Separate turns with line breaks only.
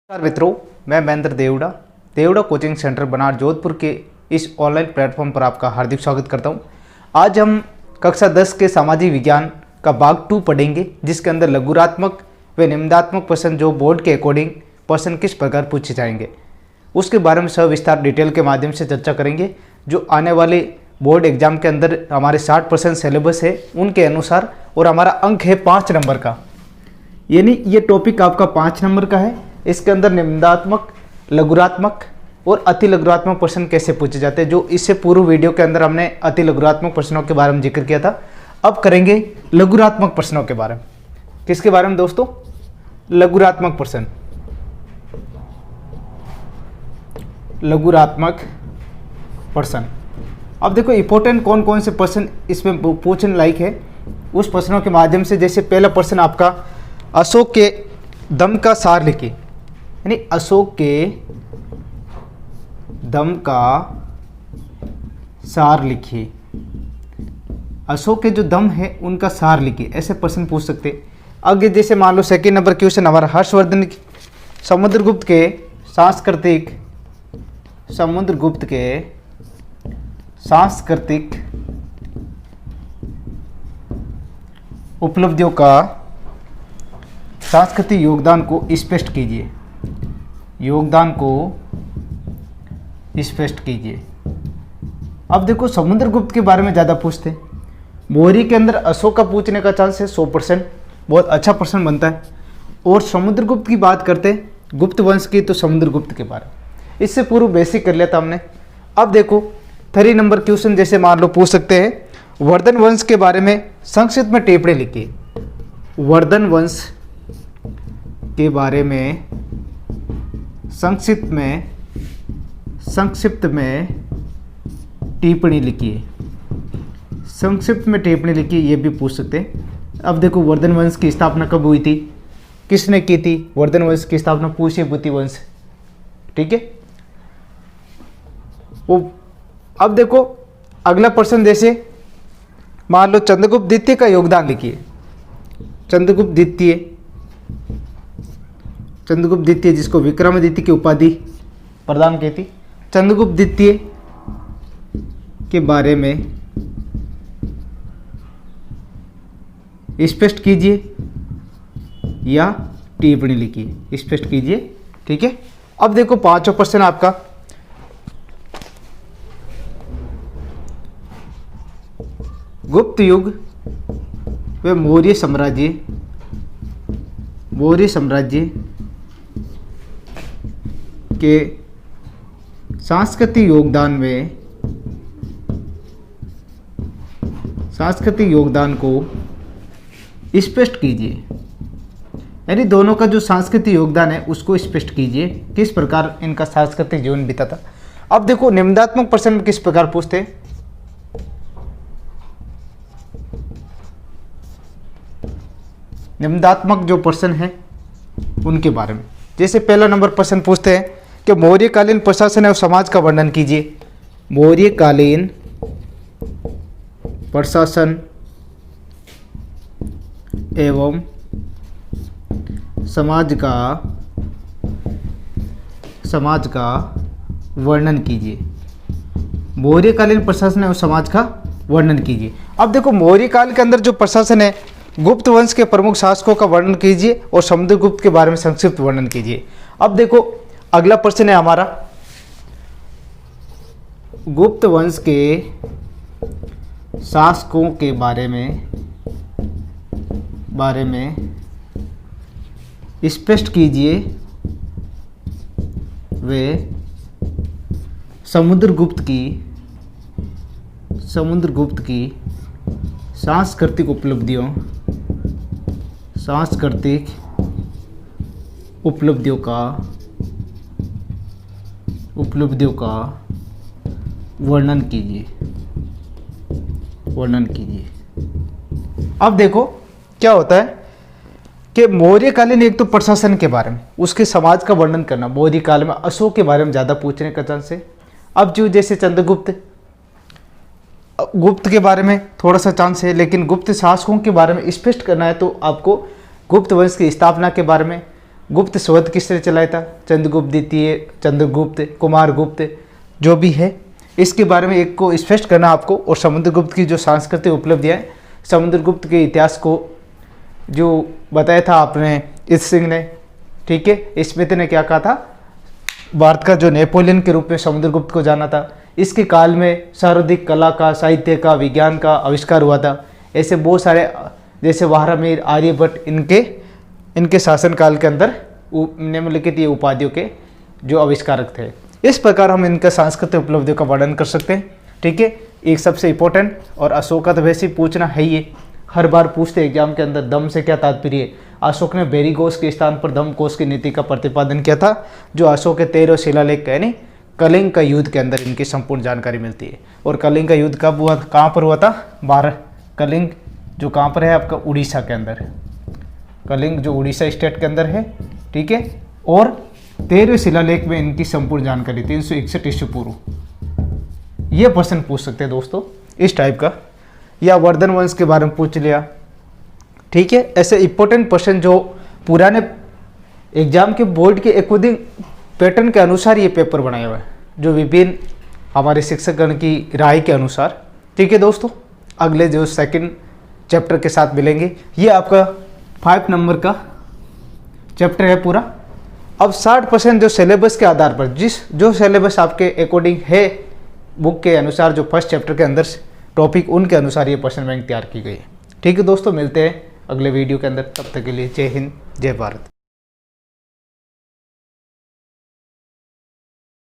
नमस्कार मित्रों, मैं महेंद्र देवड़ा कोचिंग सेंटर बनार जोधपुर के इस ऑनलाइन प्लेटफॉर्म पर आपका हार्दिक स्वागत करता हूं। आज हम कक्षा 10 के सामाजिक विज्ञान का भाग 2 पढ़ेंगे, जिसके अंदर लघुरात्मक व निम्नात्मक प्रश्न जो बोर्ड के अकॉर्डिंग प्रश्न किस प्रकार पूछे जाएंगे उसके बारे में सविस्तार डिटेल के माध्यम से चर्चा करेंगे। जो आने वाले बोर्ड एग्जाम के अंदर हमारे 60% सिलेबस है उनके अनुसार, और हमारा अंक है 5 नंबर का, यानी ये टॉपिक आपका 5 नंबर का है। इसके अंदर निम्नात्मक, लघुरात्मक और अति लघुरात्मक प्रश्न कैसे पूछे जाते हैं, जो इससे पूर्व वीडियो के अंदर हमने अति लघुरात्मक प्रश्नों के बारे में जिक्र किया था। अब करेंगे लघुरात्मक प्रश्नों के बारे में। किसके बारे में दोस्तों? लघुरात्मक प्रश्न। लघुरात्मक प्रश्न। अब देखो इंपॉर्टेंट कौन कौन से प्रश्न इसमें पूछने लायक है उस प्रश्नों के माध्यम से। जैसे पहला प्रश्न आपका, अशोक के दम का सार लिखिए, यानी अशोक के दम का सार लिखिए। अशोक के जो दम है उनका सार लिखिए, ऐसे प्रश्न पूछ सकते हैं। आगे जैसे मान लो सेकंड नंबर क्वेश्चन हमारा, हर्षवर्धन समुद्रगुप्त के सांस्कृतिक उपलब्धियों का सांस्कृतिक योगदान को स्पष्ट कीजिए। योगदान को स्पष्ट कीजिए। अब देखो समुद्रगुप्त के बारे में ज़्यादा पूछते हैं। मौर्य के अंदर अशोक का पूछने का चांस है 100%, बहुत अच्छा प्रश्न बनता है। और समुद्रगुप्त की बात करते हैं, गुप्त वंश की, तो समुद्रगुप्त के बारे में इससे पूर्व बेसिक कर लिया था हमने। अब देखो 3 नंबर क्वेश्चन जैसे मान लो पूछ सकते हैं, वर्धन वंश के बारे में संक्षिप्त में टिप्पणी लिखिए। वर्धन वंश के बारे में संक्षिप्त में टिप्पणी लिखिए। संक्षिप्त में टिप्पणी लिखिए, ये भी पूछ सकते हैं। अब देखो वर्धन वंश की स्थापना कब हुई थी, किसने की थी? वर्धन वंश की स्थापना पुष्यभूति वंश, ठीक है। वो अब देखो अगला प्रश्न, जैसे मान लो चंद्रगुप्त द्वितीय का योगदान लिखिए। चंद्रगुप्त द्वितीय जिसको विक्रमादित्य की उपाधि प्रदान की थी, चंद्रगुप्त द्वितीय के बारे में स्पष्ट कीजिए या टिप्पणी लिखिए। स्पष्ट कीजिए, ठीक है। अब देखो 5वां प्रश्न आपका, गुप्त युग व मौर्य साम्राज्य के सांस्कृतिक योगदान को स्पष्ट कीजिए। यानी दोनों का जो सांस्कृतिक योगदान है उसको स्पष्ट कीजिए, किस प्रकार इनका सांस्कृतिक जीवन बीता था। अब देखो निम्नात्मक प्रश्न में किस प्रकार पूछते हैं, निम्नात्मक जो प्रश्न है उनके बारे में। जैसे पहला नंबर प्रश्न पूछते हैं कि मौर्यकालीन प्रशासन एवं समाज का वर्णन कीजिए। मौर्यकालीन प्रशासन एवं समाज का वर्णन कीजिए। मौर्यकालीन प्रशासन एवं समाज का वर्णन कीजिए। अब देखो मौर्यकाल के अंदर जो प्रशासन है, गुप्त वंश के प्रमुख शासकों का वर्णन कीजिए और समुद्रगुप्त के बारे में संक्षिप्त वर्णन कीजिए। अब देखो अगला प्रश्न है हमारा, गुप्त वंश के शासकों के बारे में स्पष्ट कीजिए वे समुद्रगुप्त की सांस्कृतिक उपलब्धियों का वर्णन कीजिए। अब देखो क्या होता है कि मौर्यकालीन एक तो प्रशासन के बारे में, उसके समाज का वर्णन करना। मौर्यकाल में अशोक के बारे में ज़्यादा पूछने का चांस है। अब जो जैसे चंद्रगुप्त के बारे में थोड़ा सा चांस है, लेकिन गुप्त शासकों के बारे में स्पष्ट करना है तो आपको गुप्त वंश की स्थापना के बारे में, गुप्त स्वत किसने चलाया था, चंद्रगुप्त द्वितीय, चंद्रगुप्त, कुमारगुप्त, जो भी है इसके बारे में एक को स्पष्ट करना आपको। और समुद्रगुप्त की जो सांस्कृतिक उपलब्धियाँ हैं, समुद्रगुप्त के इतिहास को जो बताया था आपने इस सिंह ने, ठीक है, स्मिथ ने क्या कहा था, भारत का जो नेपोलियन के रूप में समुद्रगुप्त को जाना था। इसके काल में सर्वाधिक कला का, साहित्य का, विज्ञान का आविष्कार हुआ था। ऐसे बहुत सारे जैसे वारामीर, आर्यभट्ट, इनके शासनकाल के अंदर निम्नलिखित ये उपाधियों के जो आविष्कारक थे। इस प्रकार हम इनका सांस्कृतिक उपलब्धियों का वर्णन कर सकते हैं, ठीक है। एक सबसे इम्पोर्टेंट, और अशोक का तो वैसे ही पूछना है, ये हर बार पूछते एग्जाम के अंदर, दम से क्या तात्पर्य है। अशोक ने बेरीगोस के स्थान पर दम कोश की नीति का प्रतिपादन किया था, जो अशोक के 13 शिलालेख यानी कलिंग का युद्ध के अंदर इनकी संपूर्ण जानकारी मिलती है। और कलिंग का युद्ध कब हुआ, कहाँ पर हुआ था, कलिंग जो कहाँ पर है आपका, उड़ीसा के अंदर, कलिंग जो उड़ीसा स्टेट के अंदर है, ठीक है। और 13 शिलालेख में इनकी संपूर्ण जानकारी 361 ईस्वी पूर्व। ये प्रश्न पूछ सकते हैं दोस्तों इस टाइप का, या वर्धन वंश के बारे में पूछ लिया, ठीक है। ऐसे इंपॉर्टेंट प्रश्न जो पुराने एग्जाम के बोर्ड के अकॉर्डिंग पैटर्न के अनुसार ये पेपर बनाए हुए हैं, जो विभिन्न हमारे शिक्षकगण की राय के अनुसार, ठीक है दोस्तों। अगले जो सेकंड चैप्टर के साथ मिलेंगे। ये आपका 5 नंबर का चैप्टर है पूरा। अब 60% जो सिलेबस के आधार पर, जो सिलेबस आपके अकॉर्डिंग है बुक के अनुसार, जो फर्स्ट चैप्टर के अंदर टॉपिक, उनके अनुसार ये प्रश्न बैंक तैयार की गई है, ठीक है दोस्तों। मिलते हैं अगले वीडियो के अंदर, तब तक के लिए जय हिंद, जय भारत।